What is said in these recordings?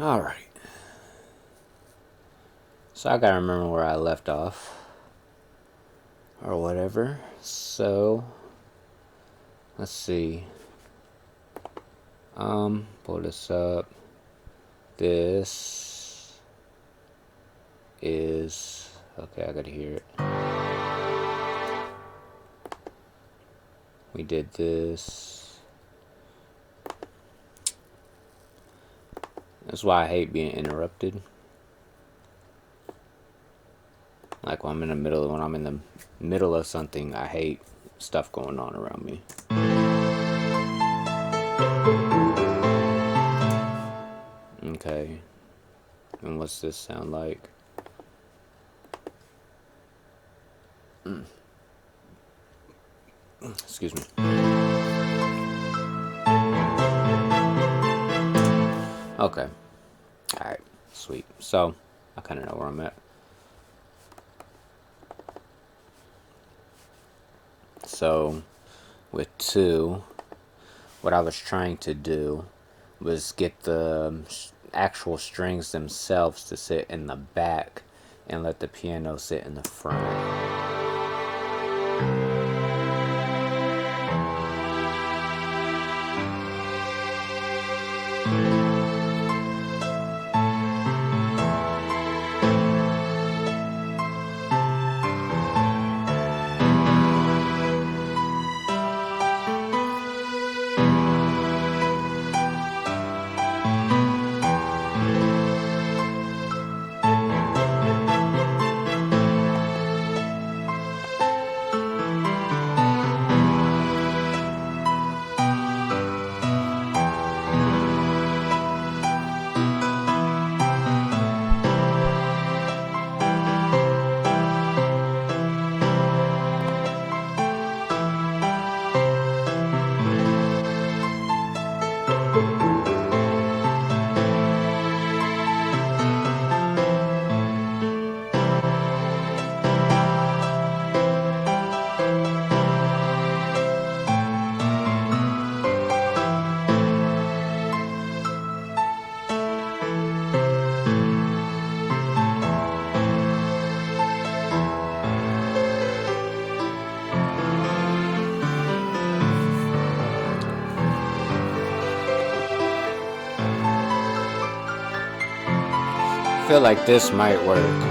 Alright. So I gotta remember where I left off. Or whatever. So, let's see. Pull this up. This is... Okay, I gotta hear it. We did this. That's why I hate being interrupted. Like when I'm in the middle of something, I hate stuff going on around me. Okay. And what's this sound like? Excuse me. Okay. Alright. Sweet. So, I kind of know where I'm at. So, with 2, what I was trying to do was get the actual strings themselves to sit in the back and let the piano sit in the front. I feel like this might work.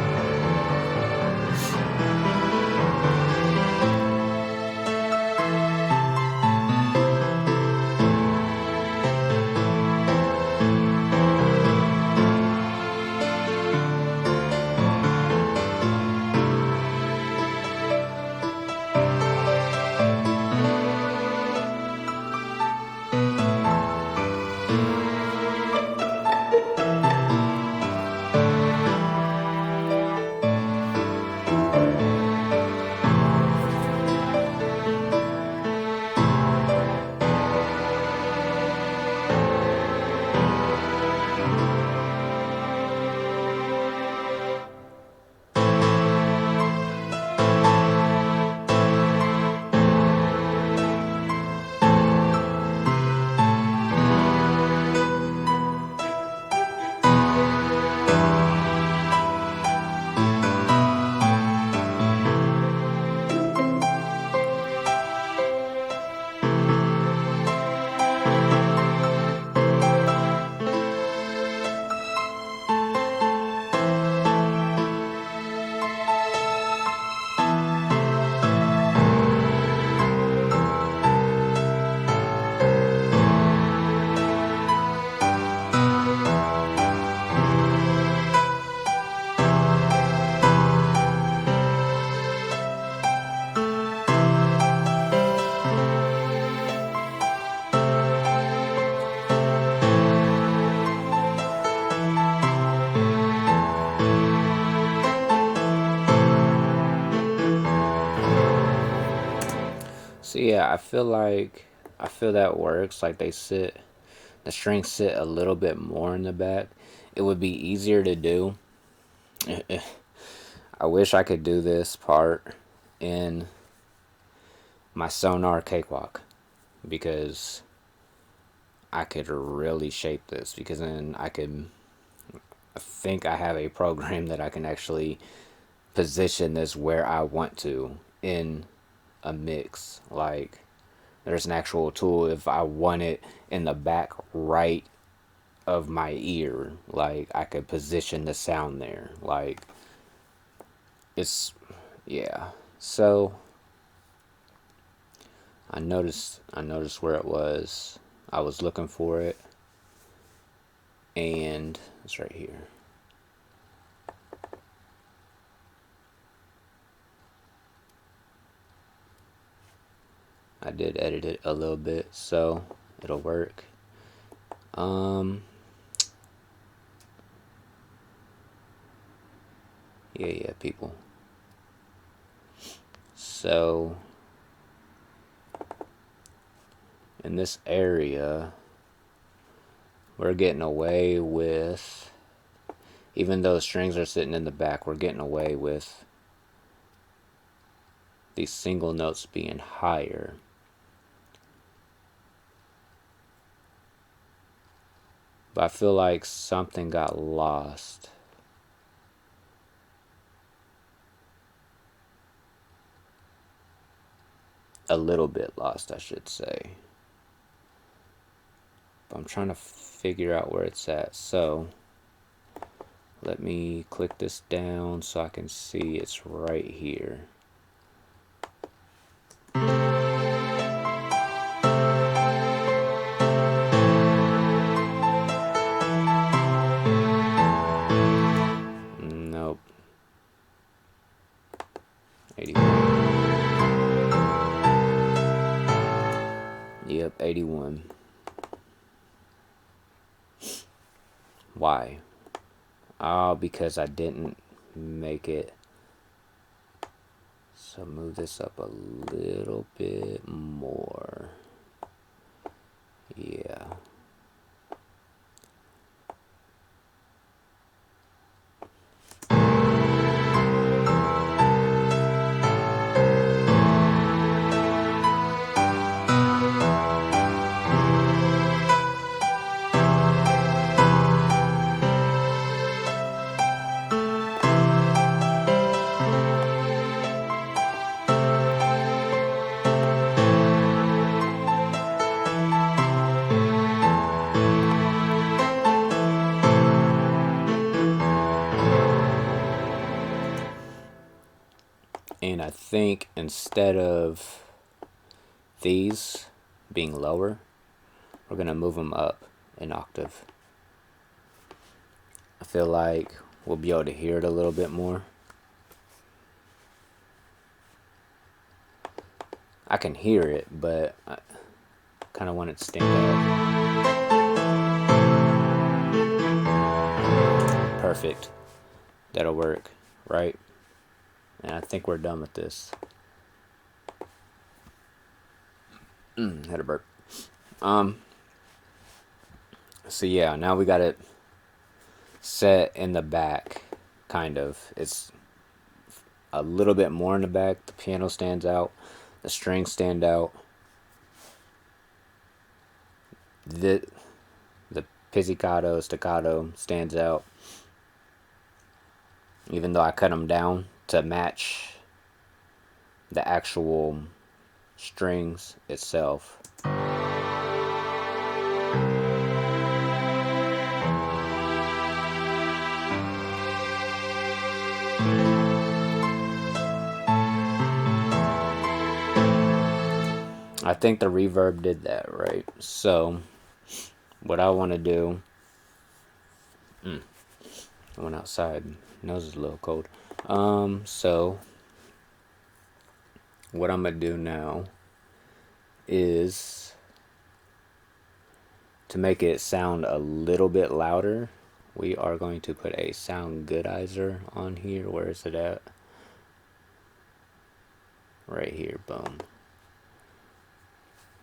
So yeah, I feel that works. Like the strings sit a little bit more in the back. It would be easier to do. I wish I could do this part in my Sonar cakewalk, because I could really shape this, because then I could think I have a program that I can actually position this where I want to in a mix. Like, there's an actual tool if I want it in the back right of my ear. Like, I could position the sound there. Like, it's, yeah. So I noticed where it was. I was looking for it, and it's right here. I did edit it a little bit, so it'll work. Yeah, people. So in this area, we're getting away with, even though strings are sitting in the back, we're getting away with these single notes being higher. But I feel like something got lost. A little bit lost, I should say. But I'm trying to figure out where it's at. So let me click this down so I can see it's right here. Nope. 81. Yep, 81. Why? Oh, because I didn't make it. So move this up a little bit more. Yeah. And I think instead of these being lower, we're going to move them up an octave. I feel like we'll be able to hear it a little bit more. I can hear it, but I kind of want it to stand out. Perfect. That'll work, right? And I think we're done with this. Had a burp. So yeah, now we got it set in the back, kind of. It's a little bit more in the back. The piano stands out. The strings stand out. The pizzicato, staccato stands out. Even though I cut them down to match the actual strings itself. I think the reverb did that, right? So what I want to do, I went outside, nose is a little cold. So what I'm gonna do now is to make it sound a little bit louder. We are going to put a sound goodizer on here. Where is it at? Right here, boom.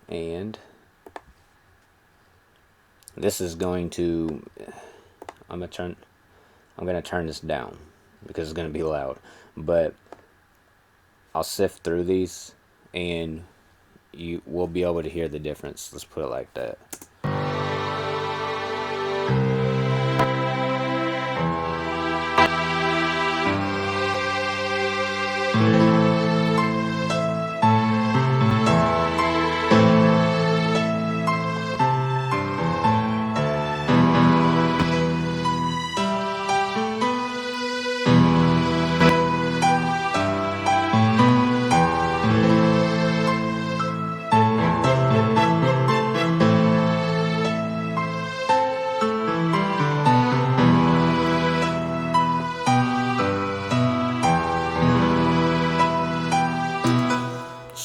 And this is going to, I'm gonna turn this down because it's gonna be loud. But I'll sift through these and you will be able to hear the difference. Let's put it like that.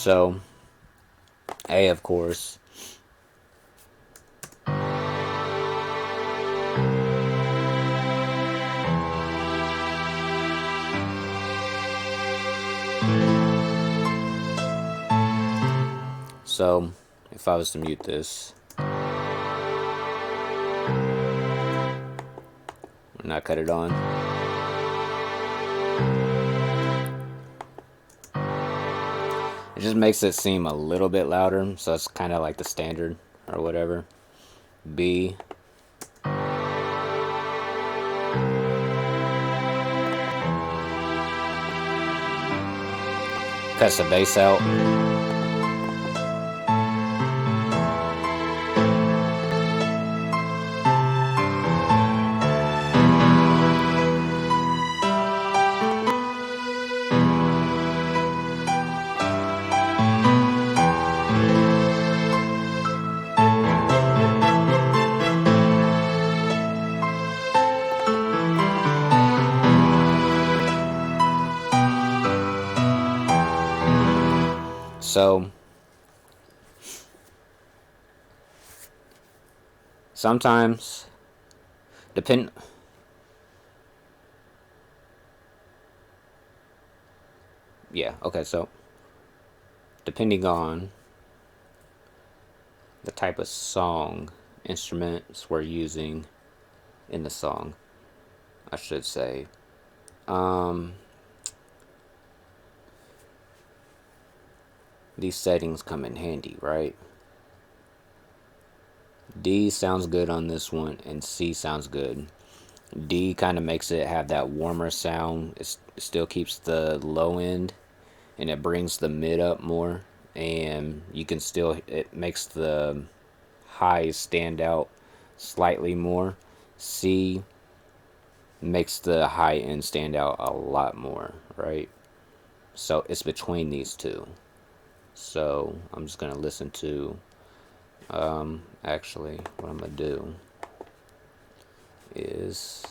So A, of course. So if I was to mute this and not cut it on, it just makes it seem a little bit louder, so it's kind of like the standard or whatever. B. Cuts the bass out. So sometimes so depending on the type of song instruments we're using in the song, I should say, these settings come in handy, right? D sounds good on this one, and C sounds good. D kind of makes it have that warmer sound. It still keeps the low end, and it brings the mid up more. And you can still, it makes the highs stand out slightly more. C makes the high end stand out a lot more, right? So it's between these two. So I'm just gonna listen to, actually, what I'm gonna do is,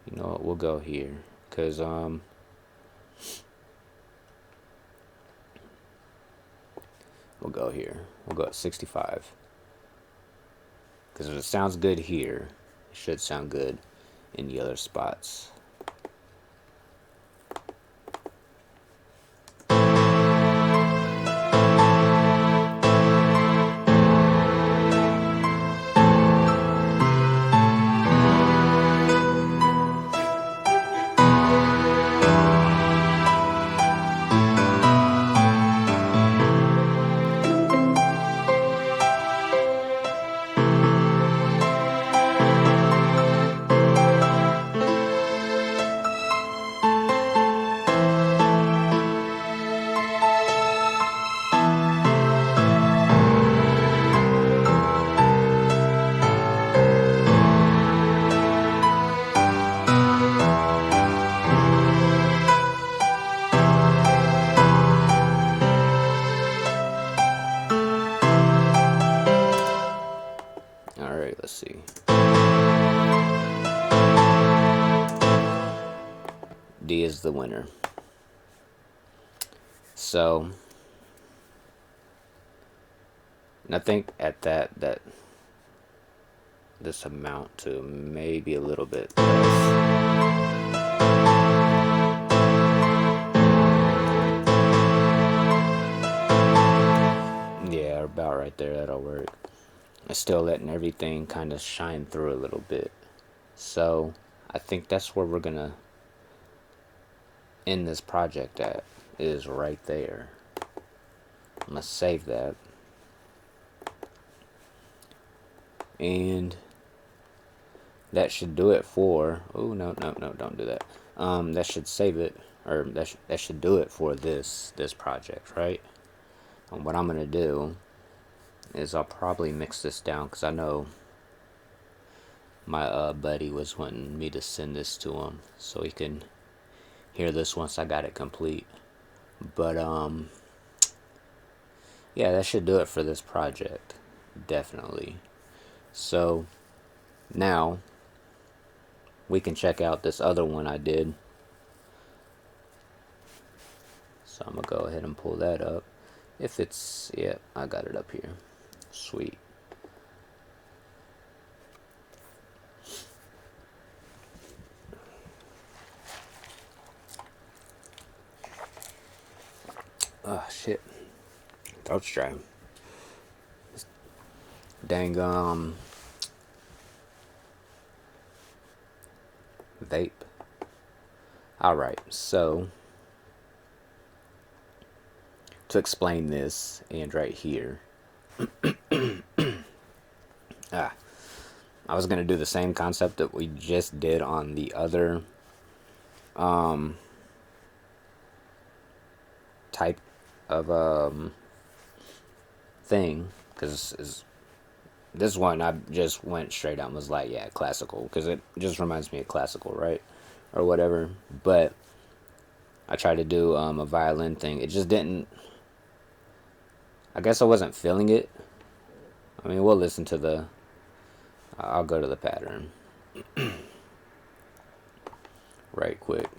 you know what, we'll go here, because we'll go here. We'll go at 65. Because if it sounds good here, it should sound good in the other spots. Alright, let's see. D is the winner. So, and I think at that this amount to maybe a little bit less. Yeah, about right there, that'll work. It's still letting everything kind of shine through a little bit. So I think that's where we're gonna end this project at, is right there. I'm gonna save that. And that should do it for, oh no, don't do that. That should save it, or that should do it for this project, right? And what I'm gonna do is I'll probably mix this down, because I know my buddy was wanting me to send this to him so he can hear this once I got it complete. But yeah, that should do it for this project, definitely. So now we can check out this other one I did. So I'm gonna go ahead and pull that up. If it's, yeah, I got it up here. Sweet. Oh shit. Throat's dry. Dang vape. Alright, so to explain this, and right here, I was gonna do the same concept that we just did on the other type of thing, because this one I just went straight out and was like, yeah, classical, because it just reminds me of classical, right, or whatever. But I tried to do a violin thing. It just didn't. I guess I wasn't feeling it. I mean, we'll listen to the. I'll go to the pattern right quick.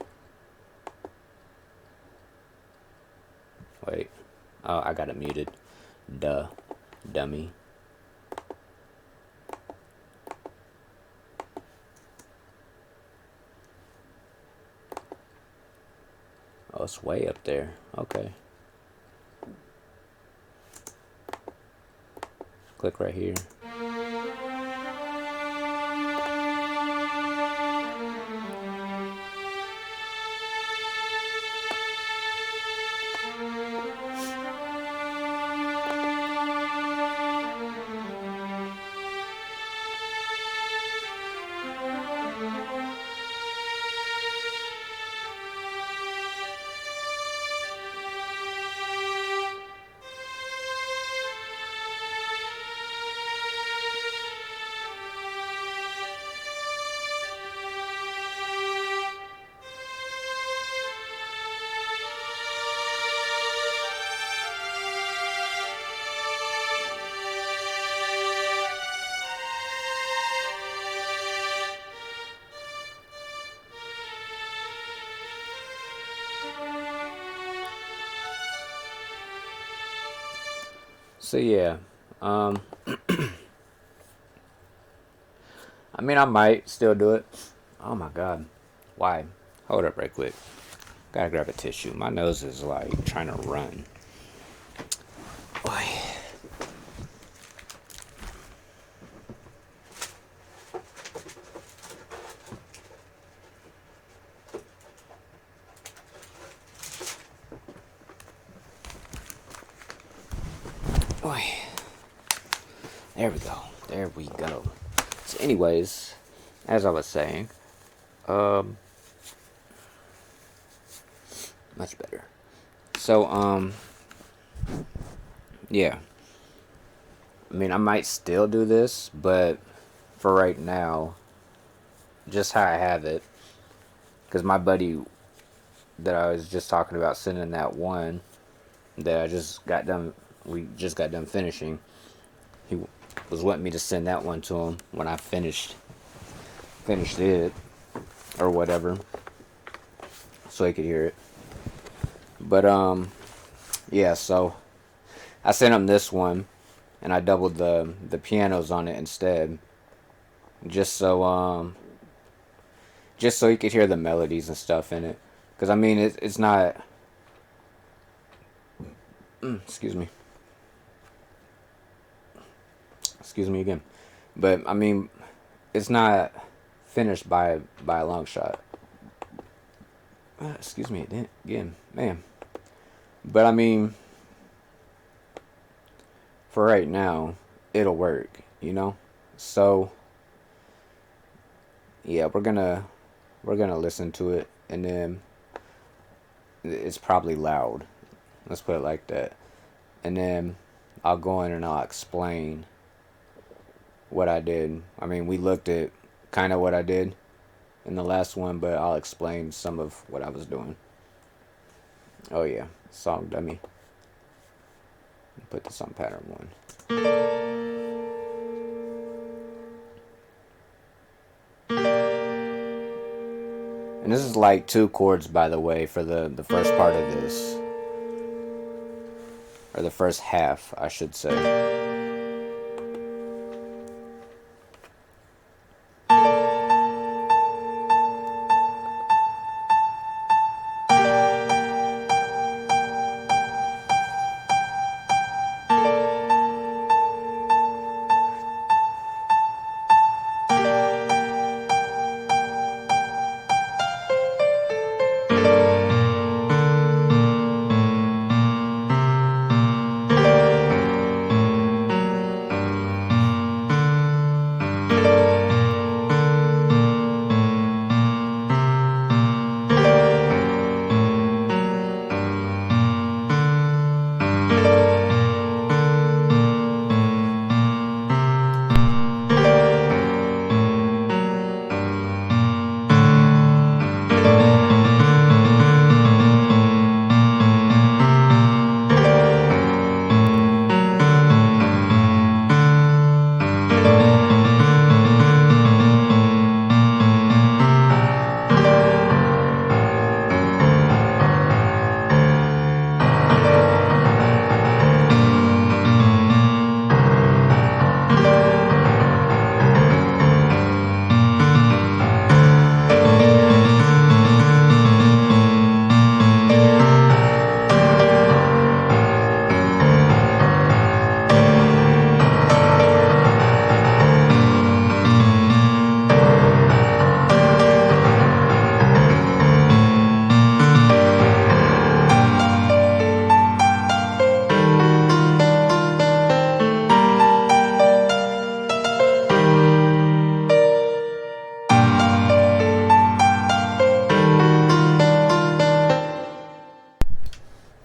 Wait. Oh, I got it muted. Duh. Dummy. Oh, it's way up there. Okay. Click right here. So yeah, I mean, I might still do it. Oh my god, why? Hold up, right quick. Gotta grab a tissue. My nose is like trying to run. Boy. Boy. There we go. There we go. So, anyways, as I was saying, much better. So, yeah. I mean, I might still do this, but for right now, just how I have it, because my buddy that I was just talking about sending that one that I just got done, we just got done finishing. He was wanting me to send that one to him when I finished it or whatever, so he could hear it. But yeah. So I sent him this one, and I doubled the pianos on it instead, just so he could hear the melodies and stuff in it. Because I mean, it's not. Excuse me. Excuse me again. But I mean, it's not finished by a long shot. Excuse me again, man. But I mean, for right now, it'll work, you know. So yeah, we're gonna listen to it, and then it's probably loud. Let's put it like that. And then I'll go in and I'll explain what I did. I mean, we looked at kind of what I did in the last one, but I'll explain some of what I was doing. Oh yeah, song dummy. Put this on pattern 1. And this is like 2 chords, by the way, for the first part of this. or the first half, I should say.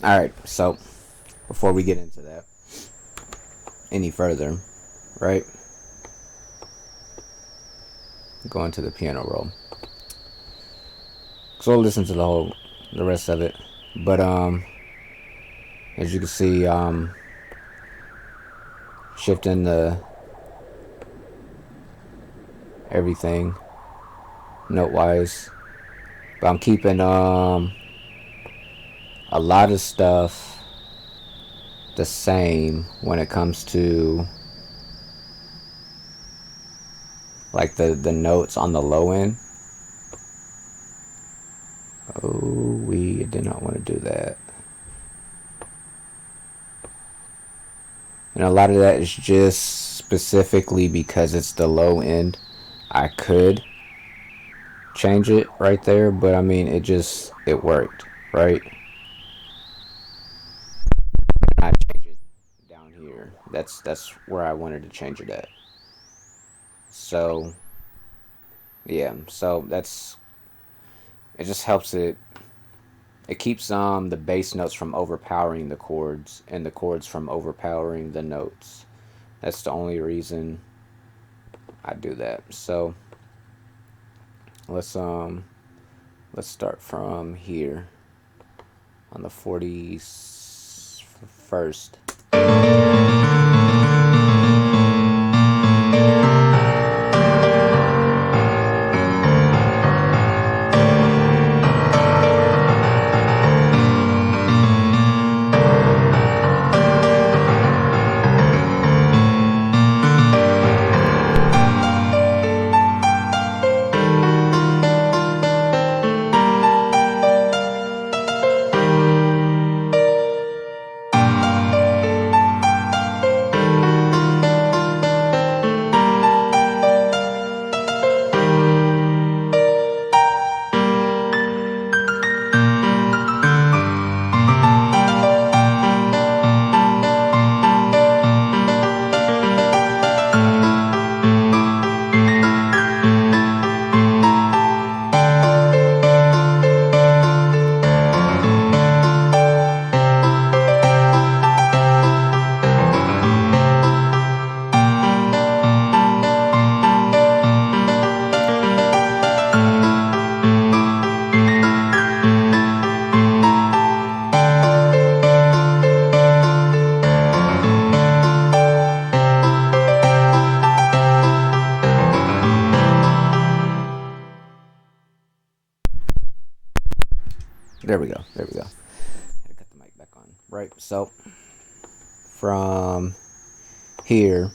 Alright, so before we get into that any further, right? Go into the piano roll. So I'll listen to the rest of it. But as you can see, shifting the everything note wise. But I'm keeping a lot of stuff the same when it comes to like the notes on the low end. Oh, we did not want to do that. And a lot of that is just specifically because it's the low end. I could change it right there, but I mean it worked, right? I change it down here. That's where I wanted to change it at. So yeah, so it just helps it keeps the bass notes from overpowering the chords and the chords from overpowering the notes. That's the only reason I do that. So let's start from here on the 41st. There we go. Had to cut the mic back on. Right. So from here,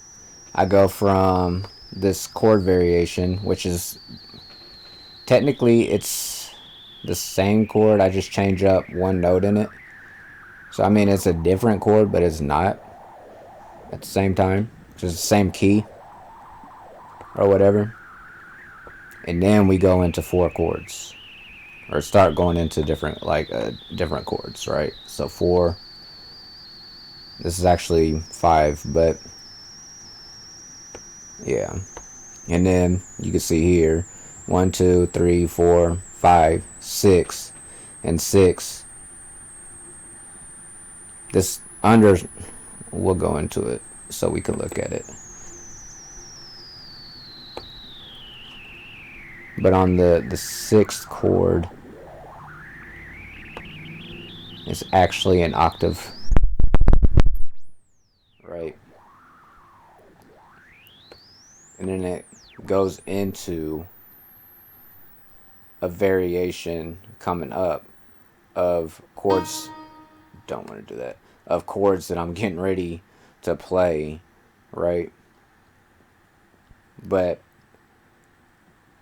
I go from this chord variation, which is technically it's the same chord, I just change up one note in it. So I mean it's a different chord, but it's not at the same time. It's just the same key or whatever. And then we go into 4 chords, or start going into different different chords, right? So 4. This is actually 5, but yeah. And then you can see here 1, 2, 3, 4, 5, 6, and 6. This under, we'll go into it so we can look at it. But on the 6th chord, it's actually an octave, right? And then it goes into a variation coming up of chords. Don't want to do that. Of chords that I'm getting ready to play, right? But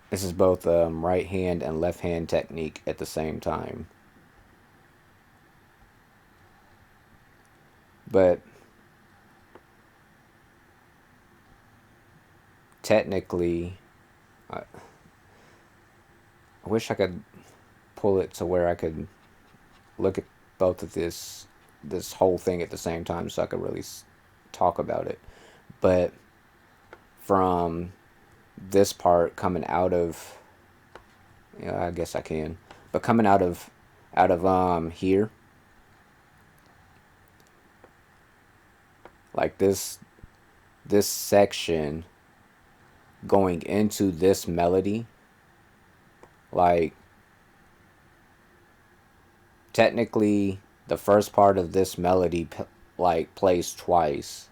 this is both right hand and left hand technique at the same time. But technically, I wish I could pull it to where I could look at both of this whole thing at the same time so I could really talk about it. But from this part coming out of, I guess I can, but coming out of here, like this section going into this melody, like technically the first part of this melody like plays twice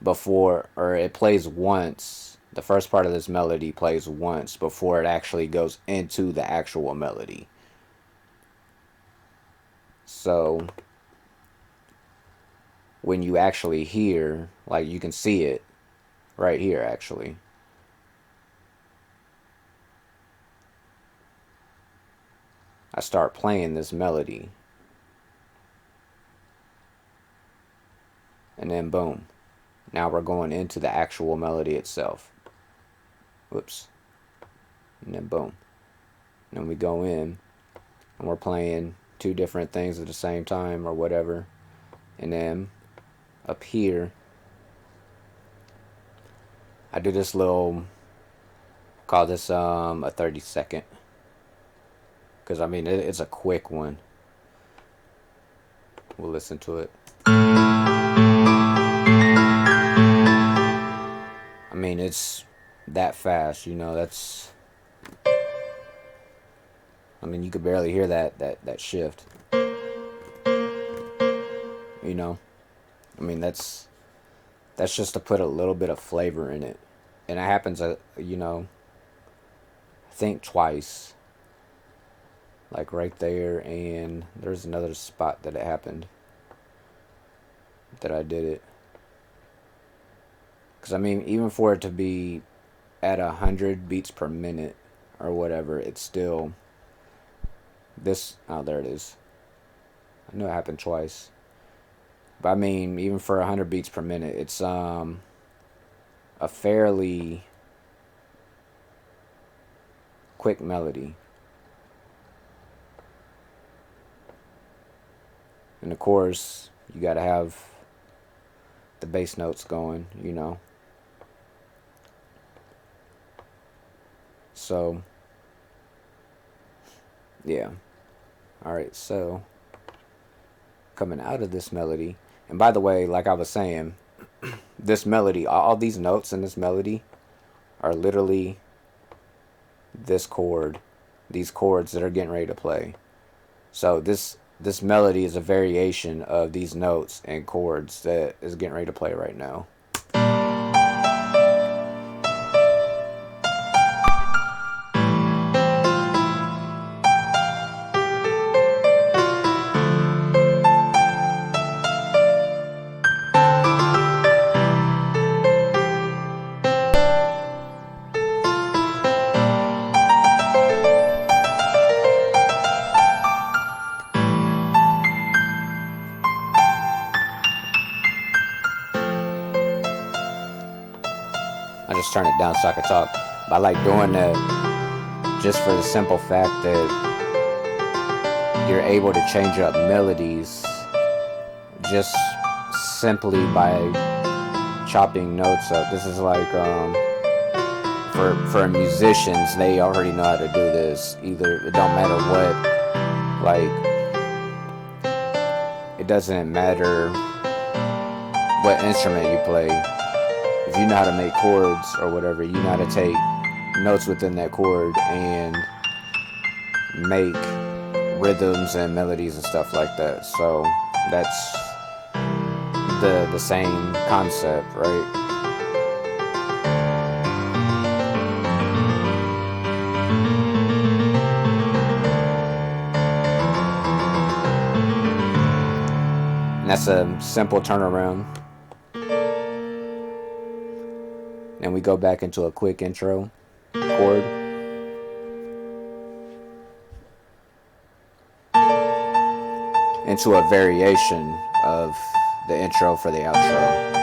before, or it plays once. The first part of this melody plays once before it actually goes into the actual melody. So when you actually hear, like you can see it right here actually. I start playing this melody. And then boom. Now we're going into the actual melody itself. Whoops. And then boom. And then we go in and we're playing 2 different things at the same time or whatever. And then up here, I do this little, call this a 30-second. Because I mean, it's a quick one. We'll listen to it. I mean, it's that fast, that's, I mean, you could barely hear that shift. I mean, that's just to put a little bit of flavor in it. And it happens, I think twice. Like right there, and there's another spot that it happened that I did it. Because I mean, even for it to be at 100 beats per minute or whatever, it's still this. Oh, there it is. I knew it happened twice. But I mean, even for 100 beats per minute, it's a fairly quick melody. And of course, you gotta have the bass notes going, So, yeah. Alright, so, coming out of this melody, and by the way, like I was saying, this melody, all these notes in this melody are literally this chord, these chords that are getting ready to play. So this melody is a variation of these notes and chords that is getting ready to play right now. I just turn it down so I can talk. But I like doing that just for the simple fact that you're able to change up melodies just simply by chopping notes up. This is like for musicians, they already know how to do this. Either it don't matter what, like it doesn't matter what instrument you play. If you know how to make chords or whatever, you know how to take notes within that chord and make rhythms and melodies and stuff like that. So that's the same concept, right? And that's a simple turnaround. And we go back into a quick intro chord. Into a variation of the intro for the outro.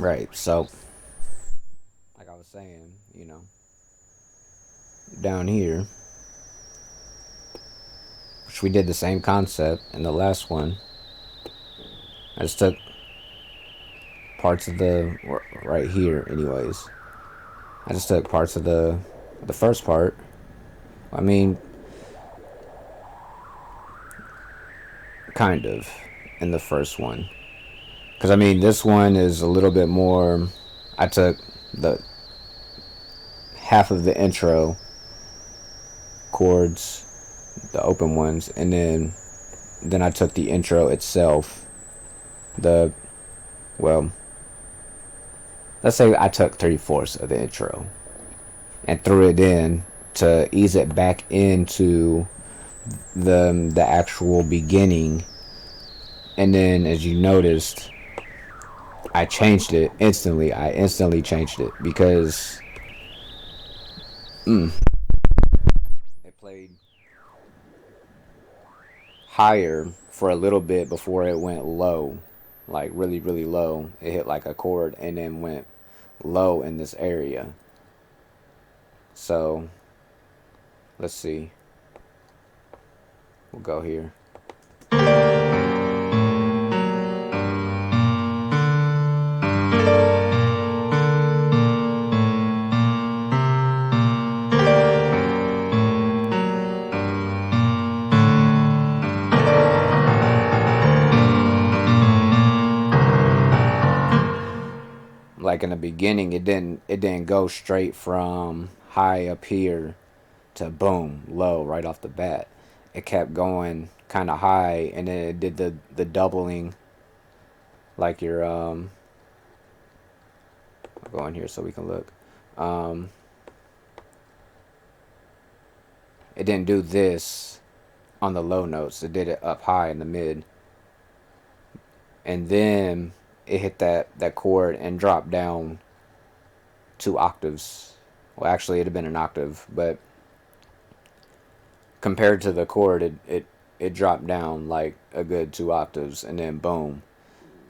Right, so like I was saying, down here, which we did the same concept in the last one. I just took parts of the right here, anyways. I just took parts of the first part. I mean, kind of in the first one, because I mean this one is a little bit more. I took the half of the intro chords, the open ones, and then I took the intro itself. The well, let's say I took 3/4 of the intro and threw it in to ease it back into the actual beginning. And then, as you noticed, I changed it instantly. I instantly changed it because it played higher for a little bit before it went low, like really, really low. It hit like a chord and then went low in this area. So, let's see. We'll go here. Like in the beginning, it didn't go straight from high up here to boom low right off the bat. It kept going kind of high, and then it did the doubling, like your I'll go in here so we can look. um it didn't do this on the low notes. It did it up high in the mid, and then it hit that chord and dropped down 2 octaves. Well, actually, it'd have been an octave, but compared to the chord, it dropped down like a good 2 octaves, and then boom,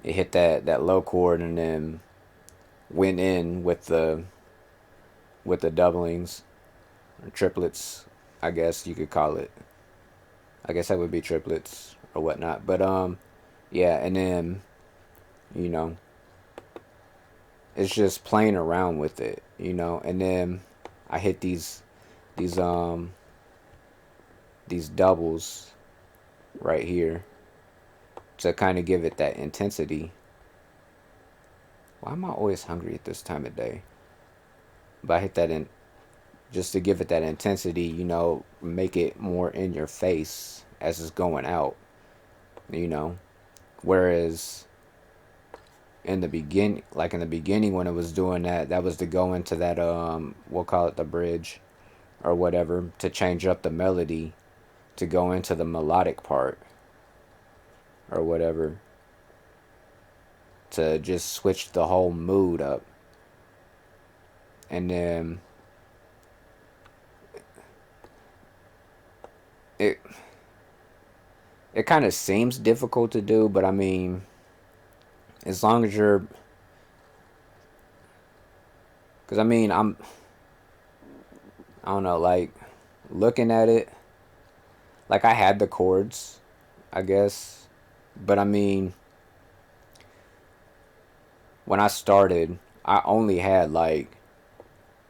it hit that low chord, and then went in with the doublings, or triplets, I guess you could call it. I guess that would be triplets or whatnot. But yeah, and then you know, it's just playing around with it, and then I hit these um these doubles right here to kind of give it that intensity. Why am I always hungry at this time of day? But I hit that in just to give it that intensity, make it more in your face as it's going out, you know. Whereas in the beginning when it was doing that, that was to go into that we'll call it the bridge or whatever, to change up the melody, to go into the melodic part or whatever, to just switch the whole mood up. And then it it kind of seems difficult to do, but I mean, as long as you're, because I mean, I don't know, like looking at it, like I had the chords, I guess, but I mean, when I started, I only had like,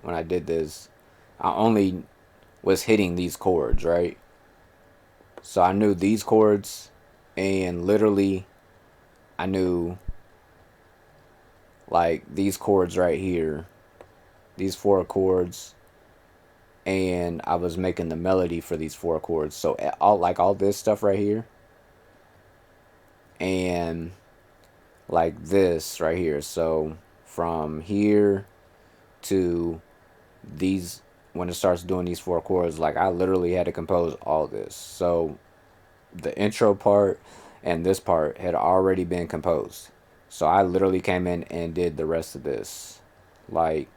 when I did this, I only was hitting these chords, right? So I knew these chords, and literally, I knew like these chords right here, these four chords, and I was making the melody for these four chords. So all this stuff right here, and like this right here. So from here to these, when it starts doing these four chords, like I literally had to compose all this. So the intro part and this part had already been composed. So I literally came in and did the rest of this. Like,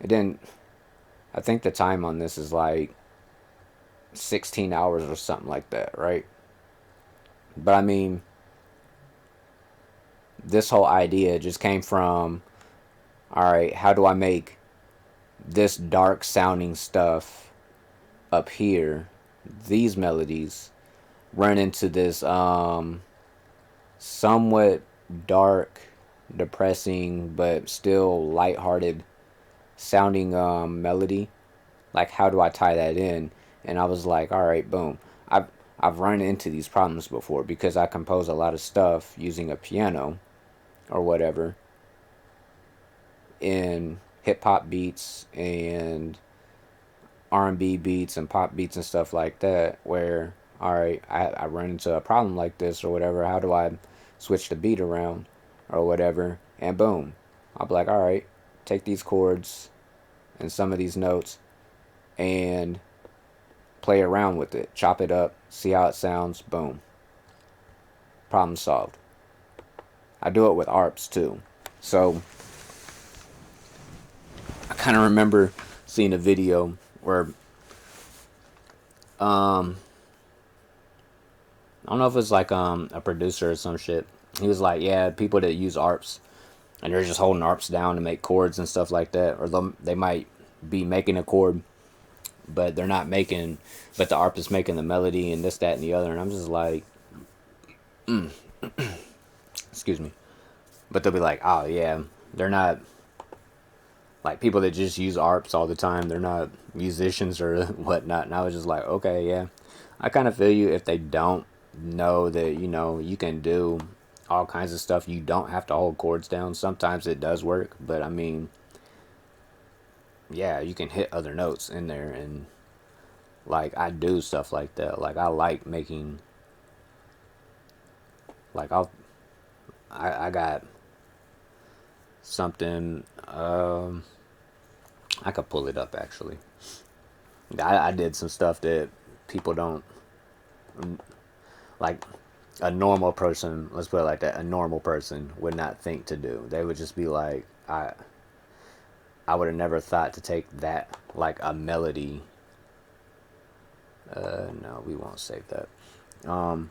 it didn't, I think the time on this is like 16 hours or something like that, right? But I mean, this whole idea just came from, all right, how do I make this dark sounding stuff up here, these melodies, run into this somewhat dark, depressing, but still lighthearted sounding melody? Like, how do I tie that in? And I was like, all right, boom. I've run into these problems before because I compose a lot of stuff using a piano or whatever in hip hop beats and R&B beats and pop beats and stuff like that, where all right, I run into a problem like this or whatever. How do I switch the beat around or whatever? And boom, I'll be like, all right, take these chords and some of these notes and play around with it, chop it up, see how it sounds. Boom, problem solved. I do it with ARPs too. So I kind of remember seeing a video where um I don't know if it's like a producer or some shit. He was like, yeah, people that use ARPs and they're just holding ARPs down to make chords and stuff like that, or they might be making a chord, but they're not making, but the ARP is making the melody and this, that, and the other. And I'm just like, excuse me, but they'll be like, oh yeah, they're not like people that just use ARPs all the time. They're not musicians or whatnot. And I was just like, okay, yeah, I kind of feel you if they don't know that, you can do all kinds of stuff. You don't have to hold chords down. Sometimes it does work, but I mean, yeah, you can hit other notes in there. And like, I do stuff like that. Like, I like making, like, I got something, I could pull it up actually. I did some stuff that people don't, like, a normal person, let's put it like that, a normal person would not think to do. They would just be like, I would have never thought to take that, like a melody. No, we won't save that. I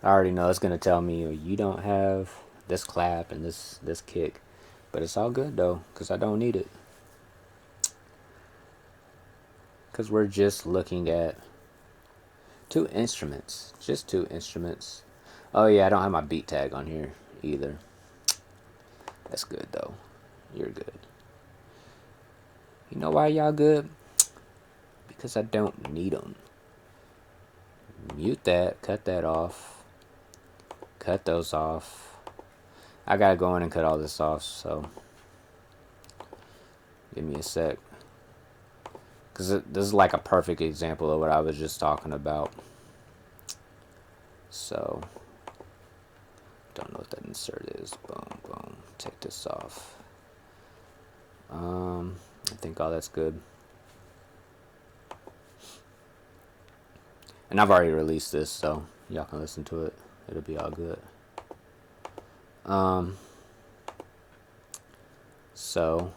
already know it's gonna tell me you don't have this clap and this kick, but it's all good though, cause I don't need it. because we're just looking at two instruments. Just two instruments. Oh yeah, I don't have my beat tag on here either. That's good though. You're good. You know why y'all good? Because I don't need them. Mute that. Cut that off. Cut those off. I gotta go in and cut all this off, so give me a sec. Because this is like a perfect example of what I was just talking about. So, don't know what that insert is. Boom, boom. Take this off. I think all that's good. And I've already released this, so y'all can listen to it. It'll be all good. So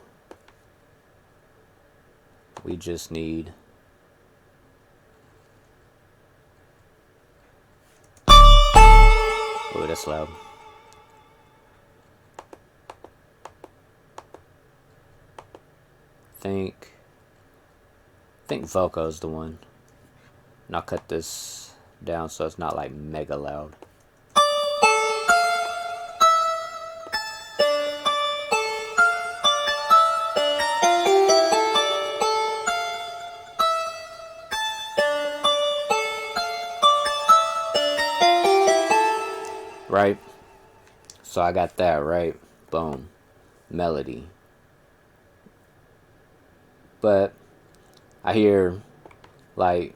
we just need oh, that's loud. I think Voco's the one. And I'll cut this down so it's not like mega loud. Right? So I got that, right? Boom. Melody. But I hear like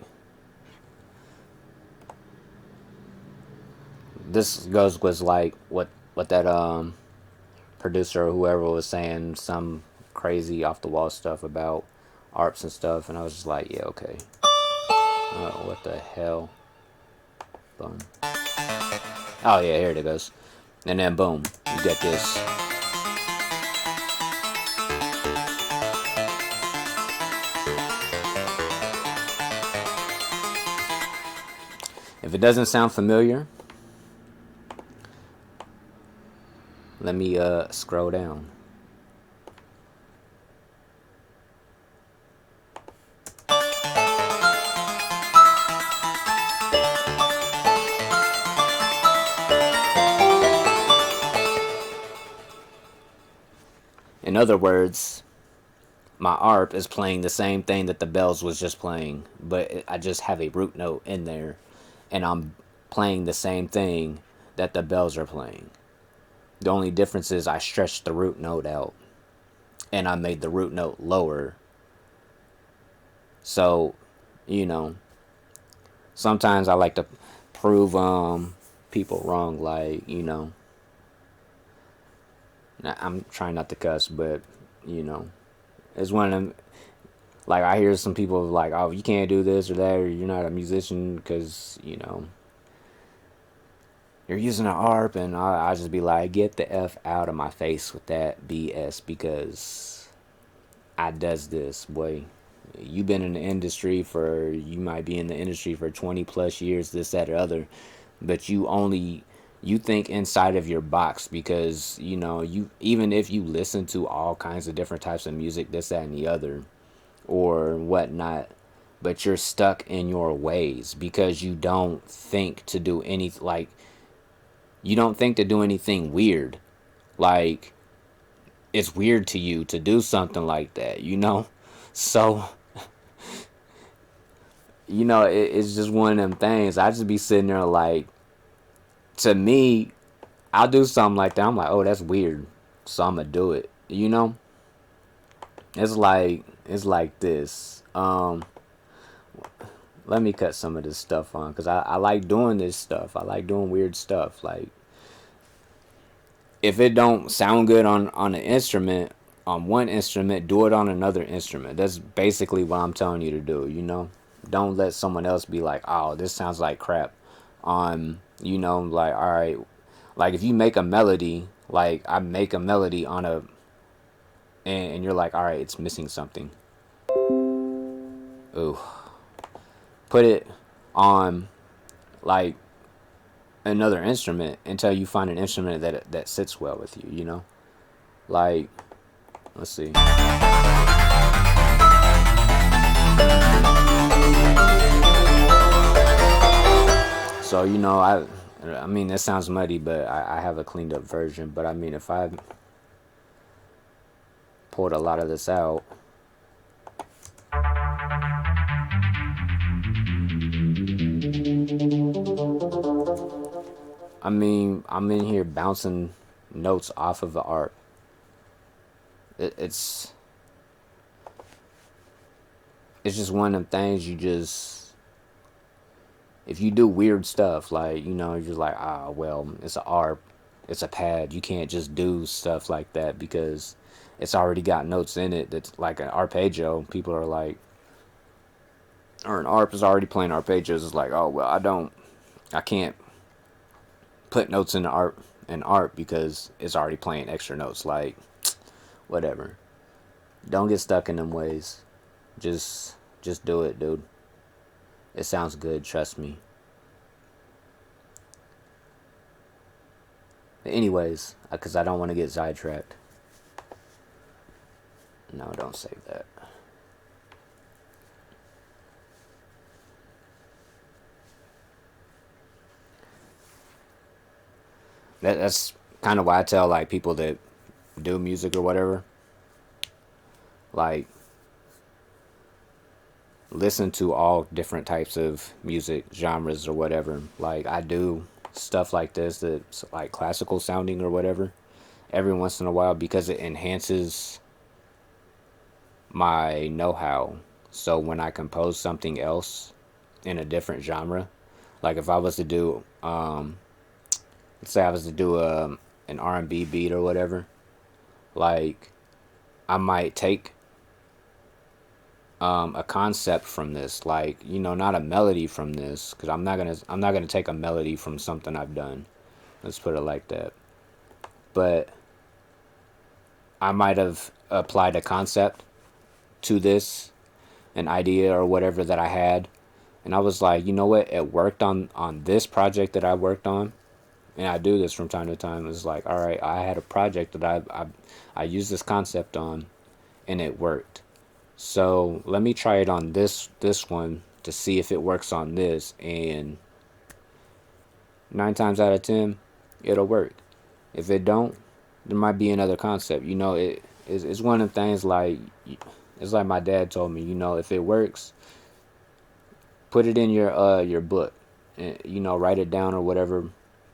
this was like what that producer or whoever was saying, some crazy off the wall stuff about ARPs and stuff, and I was just like, yeah, okay. What the hell? Boom. Oh yeah, here it goes. And then boom, you get this. If it doesn't sound familiar, let me scroll down. In other words, my ARP is playing the same thing that the bells was just playing, but I just have a root note in there, and I'm playing the same thing that the bells are playing. The only difference is I stretched the root note out, and I made the root note lower. So, you know, sometimes I like to prove people wrong, like, you know. I'm trying not to cuss, but, you know, it's one of them, like, I hear some people like, oh, you can't do this or that, or you're not a musician because, you know, you're using an ARP, and I just be like, get the F out of my face with that BS, because I does this, boy. You've been in the industry you might be in the industry for 20 plus years, this, that, or other, but you think inside of your box, because, you know, you, even if you listen to all kinds of different types of music, this, that, and the other, or whatnot, but you're stuck in your ways because you don't think to do anything, like, you don't think to do anything weird. Like, it's weird to you to do something like that, you know? So, you know, it's just one of them things. I just be sitting there like, to me, I'll do something like that. I'm like, oh, that's weird. So I'm going to do it, you know? It's like this. Let me cut some of this stuff on, because I like doing this stuff. I like doing weird stuff. Like, if it don't sound good on an instrument, on one instrument, do it on another instrument. That's basically what I'm telling you to do, you know? Don't let someone else be like, oh, this sounds like crap. You know, like, all right. Like, if you make a melody, like, I make a melody on a, and you're like, all right, it's missing something. Ooh. Put it on, like, another instrument until you find an instrument that sits well with you, you know? Like, let's see. So I mean, that sounds muddy, but I have a cleaned up version. But I mean, if I pulled a lot of this out, I mean, I'm in here bouncing notes off of the art. It's just one of them things you just, if you do weird stuff, like, you're just like, well, it's a art, it's a pad. You can't just do stuff like that because it's already got notes in it that's like an arpeggio. People are like, or an arp is already playing arpeggios. It's like, oh, well, I can't put notes in the art because it's already playing extra notes. Like, whatever. Don't get stuck in them ways. Just do it, dude. It sounds good, trust me. Anyways, because I don't want to get sidetracked. No, don't save that. That's kind of why I tell like people that do music or whatever, like, listen to all different types of music genres or whatever. Like, I do stuff like this that's like classical sounding or whatever every once in a while because it enhances my know-how. So when I compose something else in a different genre, like if I was to do let's say I was to do an R&B beat or whatever, like, I might take a concept from this, like, not a melody from this, because I'm not gonna take a melody from something I've done. Let's put it like that. But I might have applied a concept to this, an idea or whatever that I had, and I was like, you know what? It worked on this project that I worked on, and I do this from time to time. It's like, all right, I had a project that I used this concept on, and it worked. So let me try it on this one to see if it works on this, and 9 times out of 10, it'll work. If it don't, there might be another concept. It's one of the things, like, it's like my dad told me. If it works, put it in your book, and, write it down or whatever.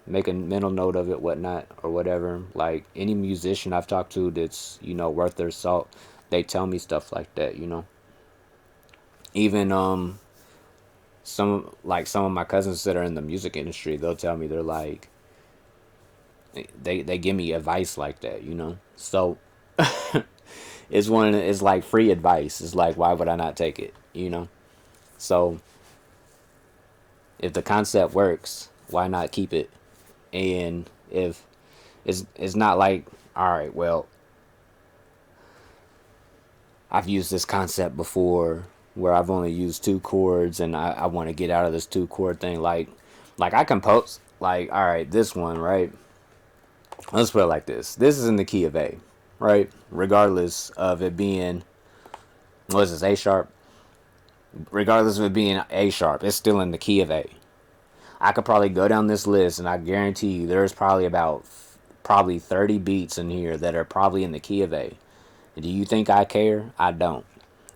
Make a mental note of it, whatnot, or whatever. Like, any musician I've talked to that's worth their salt, they tell me stuff like that. Even some of my cousins that are in the music industry, they'll tell me, they're like, they give me advice like that. So it's like free advice. It's like, why would I not take it? So if the concept works, why not keep it? And if it's not like, all right, well, I've used this concept before where I've only used 2 chords, and I want to get out of this 2 chord thing. Like I compose, like, all right, this one, right? Let's put it like this. This is in the key of A, right? Regardless of it being, what is this, A sharp? Regardless of it being A sharp, it's still in the key of A. I could probably go down this list, and I guarantee you there's probably 30 beats in here that are probably in the key of A. And do you think I care? I don't.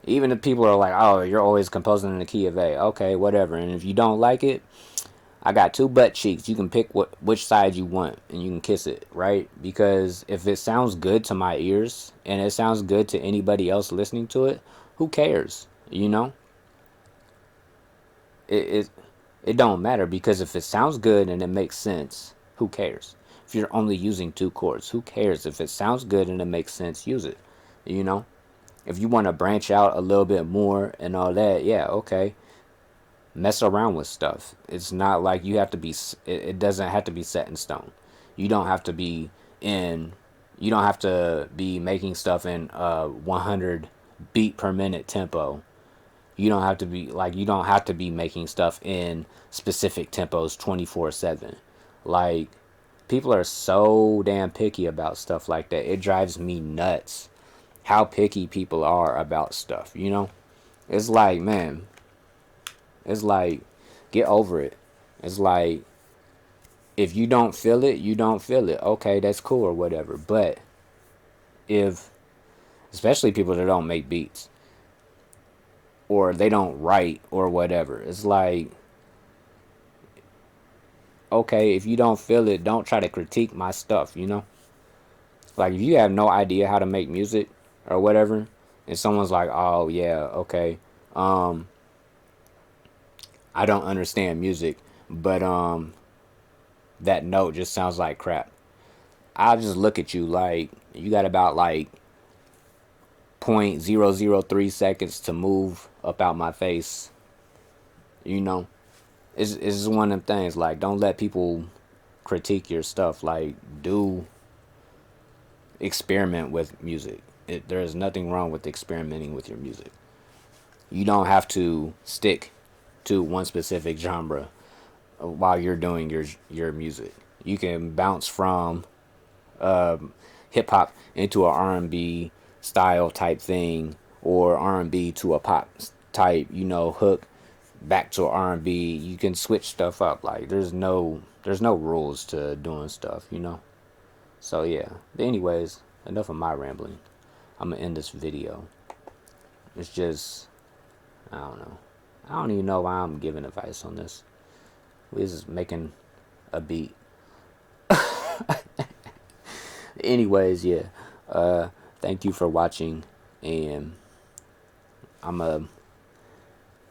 Even if people are like, oh, you're always composing in the key of A. Okay, whatever. And if you don't like it, I got 2 butt cheeks. You can pick which side you want, and you can kiss it, right? Because if it sounds good to my ears, and it sounds good to anybody else listening to it, who cares? It it don't matter, because if it sounds good and it makes sense, who cares? If you're only using 2 chords, who cares? If it sounds good and it makes sense, use it. You know? If you want to branch out a little bit more and all that, yeah, okay. Mess around with stuff. It's not like you have to be, it doesn't have to be set in stone. You don't have to be in, you don't have to be making stuff in 100 beat per minute tempo. You don't have to be making stuff in specific tempos 24/7. Like, people are so damn picky about stuff like that. It drives me nuts how picky people are about stuff. It's like, man, it's like, get over it. It's like, if you don't feel it, you don't feel it. Okay, that's cool or whatever. But if, especially people that don't make beats or they don't write or whatever, it's like, okay, if you don't feel it, don't try to critique my stuff, you know? Like, if you have no idea how to make music or whatever, and someone's like, oh, yeah, okay, um, I don't understand music, but that note just sounds like crap. I'll just look at you like, you got about like 0.003 seconds to move up out my face, you know? It's one of them things, like, don't let people critique your stuff. Like, do experiment with music. There is nothing wrong with experimenting with your music. You don't have to stick to one specific genre while you're doing your music. You can bounce from hip hop into a R&B style type thing, or R&B to a pop type, you know, hook back to R&B. You can switch stuff up. Like, there's no rules to doing stuff, you know. So yeah. But anyways, enough of my rambling. I'm gonna end this video. It's just, I don't know. I don't even know why I'm giving advice on this. We're just making a beat. Anyways, yeah. Thank you for watching, and I'm gonna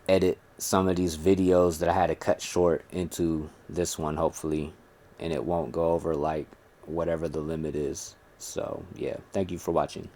edit some of these videos that I had to cut short into this one, hopefully, and it won't go over like whatever the limit is. So yeah, thank you for watching.